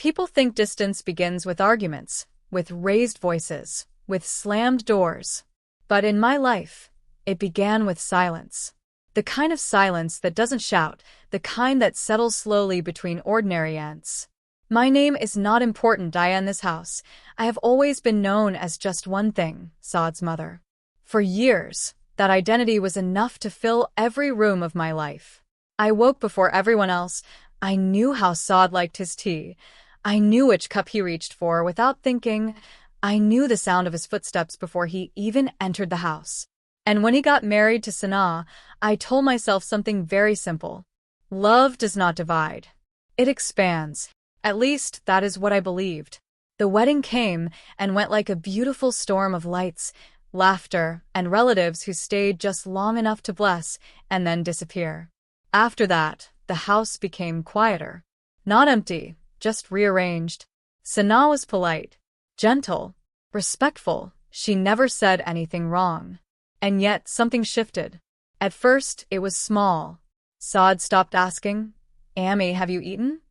People think distance begins with arguments, with raised voices, with slammed doors. But in my life, it began with silence. The kind of silence that doesn't shout, the kind that settles slowly between ordinary ants. My name is not important in this house. I have always been known as just one thing, Saad's mother. For years, that identity was enough to fill every room of my life. I woke before everyone else. I knew how Saad liked his tea. I knew which cup he reached for without thinking. I knew the sound of his footsteps before he even entered the house. And when he got married to Sana, I told myself something very simple. Love does not divide. It expands. At least, that is what I believed. The wedding came and went like a beautiful storm of lights, laughter, and relatives who stayed just long enough to bless and then disappear. After that, the house became quieter. Not empty, just rearranged. Sana was polite, gentle, respectful. She never said anything wrong. And yet, something shifted. At first, it was small. Saad stopped asking, "Ami, have you eaten?"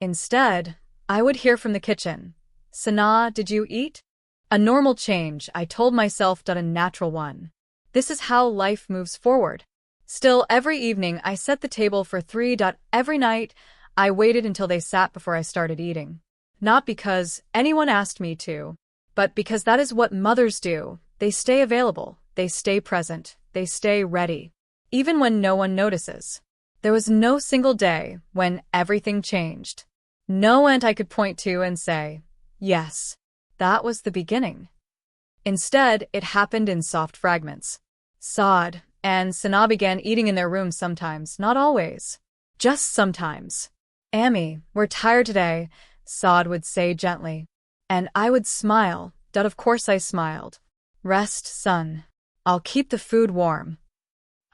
Instead, I would hear from the kitchen, "Sana, did you eat?" A normal change, I told myself, a natural one. This is how life moves forward. Still, every evening, I set the table for three. Every night, I waited until they sat before I started eating. Not because anyone asked me to, but because that is what mothers do. They stay available. They stay present. They stay ready. Even when no one notices. There was no single day when everything changed. No aunt I could point to and say, yes, that was the beginning. Instead, it happened in soft fragments. Saad and Sana began eating in their room sometimes, not always. Just sometimes. "Ami, we're tired today," Saad would say gently. And I would smile. Of course I smiled. "Rest, son. I'll keep the food warm."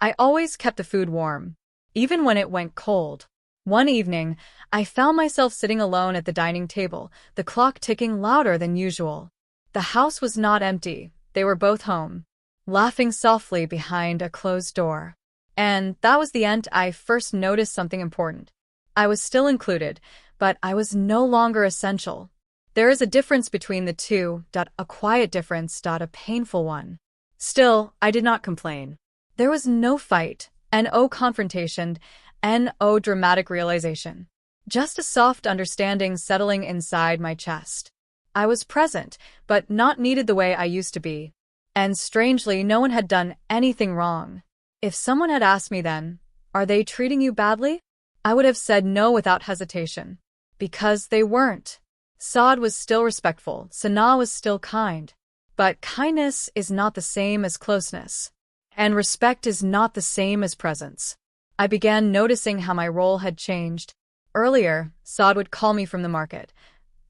I always kept the food warm, even when it went cold. One evening, I found myself sitting alone at the dining table, the clock ticking louder than usual. The house was not empty. They were both home, laughing softly behind a closed door. And that was the end. I first noticed something important. I was still included, but I was no longer essential. There is a difference between the two. A quiet difference. A painful one. Still, I did not complain. There was no fight, no confrontation, no dramatic realization. Just a soft understanding settling inside my chest. I was present, but not needed the way I used to be. And strangely, no one had done anything wrong. If someone had asked me then, "Are they treating you badly?" I would have said no without hesitation. Because they weren't. Saad was still respectful, Sana was still kind. But kindness is not the same as closeness. And respect is not the same as presence. I began noticing how my role had changed. Earlier, Saad would call me from the market.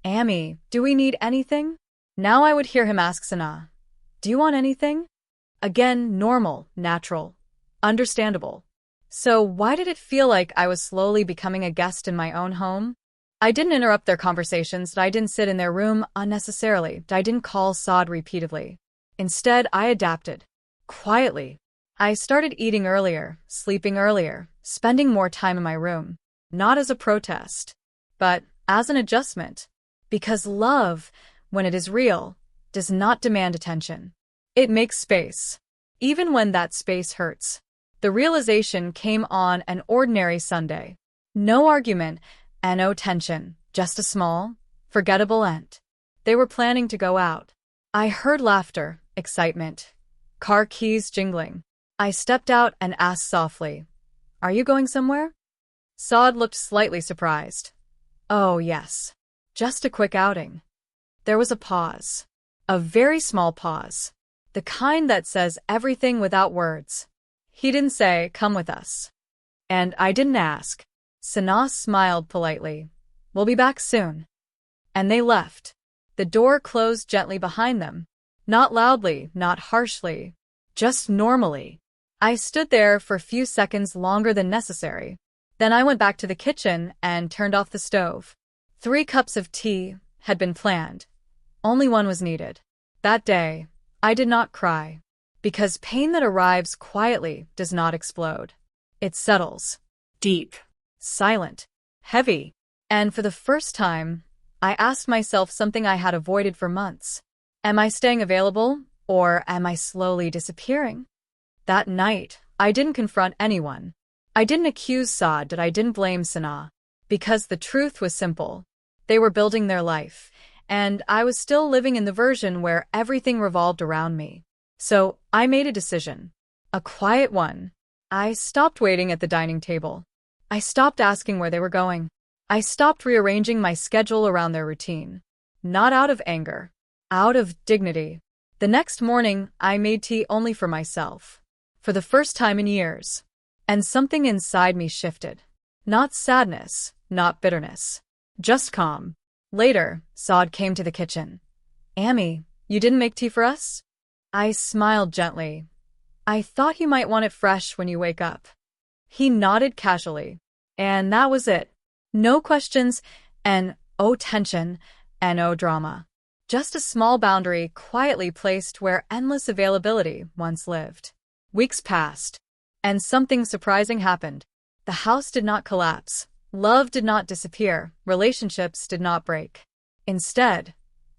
"Ami, do we need anything?" Now I would hear him ask Sana, "Do you want anything?" Again, normal, natural, understandable. So why did it feel like I was slowly becoming a guest in my own home? I didn't interrupt their conversations. I didn't sit in their room unnecessarily. I didn't call Saad repeatedly. Instead, I adapted. Quietly. I started eating earlier, sleeping earlier, spending more time in my room. Not as a protest, but as an adjustment. Because love, when it is real, does not demand attention. It makes space. Even when that space hurts. The realization came on an ordinary Sunday. No argument, and no tension, just a small, forgettable end. They were planning to go out. I heard laughter, excitement, car keys jingling. I stepped out and asked softly, "Are you going somewhere?" Saad looked slightly surprised. "Oh, yes. Just a quick outing." There was a pause. A very small pause. The kind that says everything without words. He didn't say, "Come with us." And I didn't ask. Sana smiled politely. "We'll be back soon." And they left. The door closed gently behind them. Not loudly, not harshly, just normally. I stood there for a few seconds longer than necessary. Then I went back to the kitchen and turned off the stove. 3 cups of tea had been planned. Only one was needed. That day, I did not cry. Because pain that arrives quietly does not explode. It settles. Deep. Silent. Heavy. And for the first time, I asked myself something I had avoided for months. Am I staying available, or am I slowly disappearing? That night, I didn't confront anyone. I didn't accuse Saad, I didn't blame Sanaa. Because the truth was simple. They were building their life, and I was still living in the version where everything revolved around me. So, I made a decision. A quiet one. I stopped waiting at the dining table. I stopped asking where they were going. I stopped rearranging my schedule around their routine. Not out of anger. Out of dignity. The next morning, I made tea only for myself. For the first time in years. And something inside me shifted. Not sadness, not bitterness. Just calm. Later, Saad came to the kitchen. Amy, you didn't make tea for us? I smiled gently. I thought you might want it fresh when you wake up. He nodded casually. And that was it. No questions, and tension, and drama. Just a small boundary quietly placed where endless availability once lived. Weeks passed, and something surprising happened. The house did not collapse. Love did not disappear. Relationships did not break. Instead,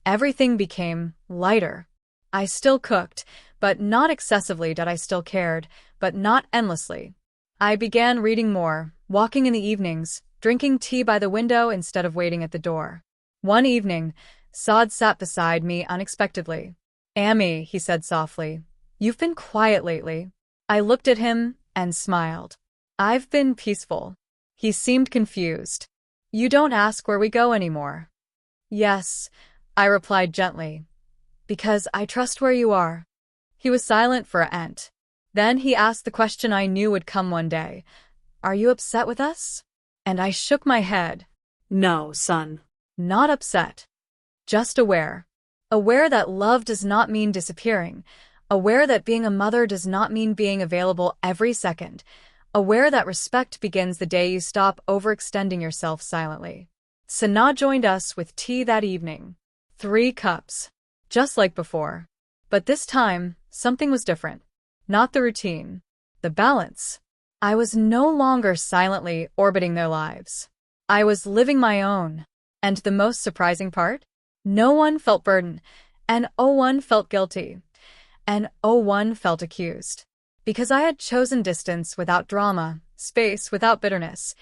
everything became lighter. I still cooked, but not excessively. I still cared, but not endlessly. I began reading more, walking in the evenings, drinking tea by the window instead of waiting at the door. One evening, Saad sat beside me unexpectedly. Amy, he said softly, you've been quiet lately. I looked at him and smiled. I've been peaceful. He seemed confused. You don't ask where we go anymore. Yes, I replied gently. Because I trust where you are. He was silent for a moment. Then he asked the question I knew would come one day. Are you upset with us? And I shook my head. No, son. Not upset. Just aware. Aware that love does not mean disappearing. Aware that being a mother does not mean being available every second. Aware that respect begins the day you stop overextending yourself silently. Sanaa joined us with tea that evening. 3 cups. Just like before. But this time, something was different. Not the routine. The balance. I was no longer silently orbiting their lives. I was living my own. And the most surprising part? No one felt burdened, and no one felt guilty, and no one felt accused. Because I had chosen distance without drama, space without bitterness,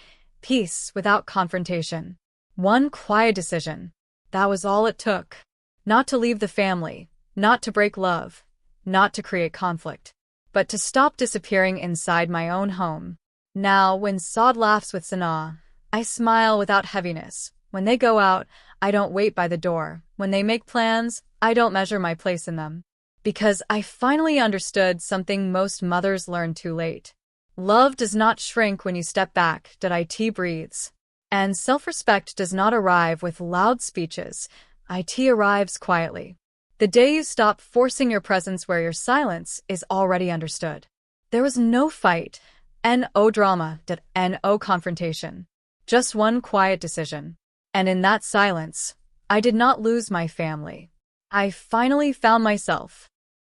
peace without confrontation. One quiet decision. That was all it took. Not to leave the family, not to break love, not to create conflict, but to stop disappearing inside my own home. Now, when Saad laughs with Sanaa, I smile without heaviness. When they go out, I don't wait by the door. When they make plans, I don't measure my place in them. Because I finally understood something most mothers learn too late. Love does not shrink when you step back, it breathes. And self-respect does not arrive with loud speeches, it arrives quietly. The day you stop forcing your presence where your silence is already understood. There was no fight, no drama, no confrontation. Just one quiet decision. And in that silence, I did not lose my family. I finally found myself.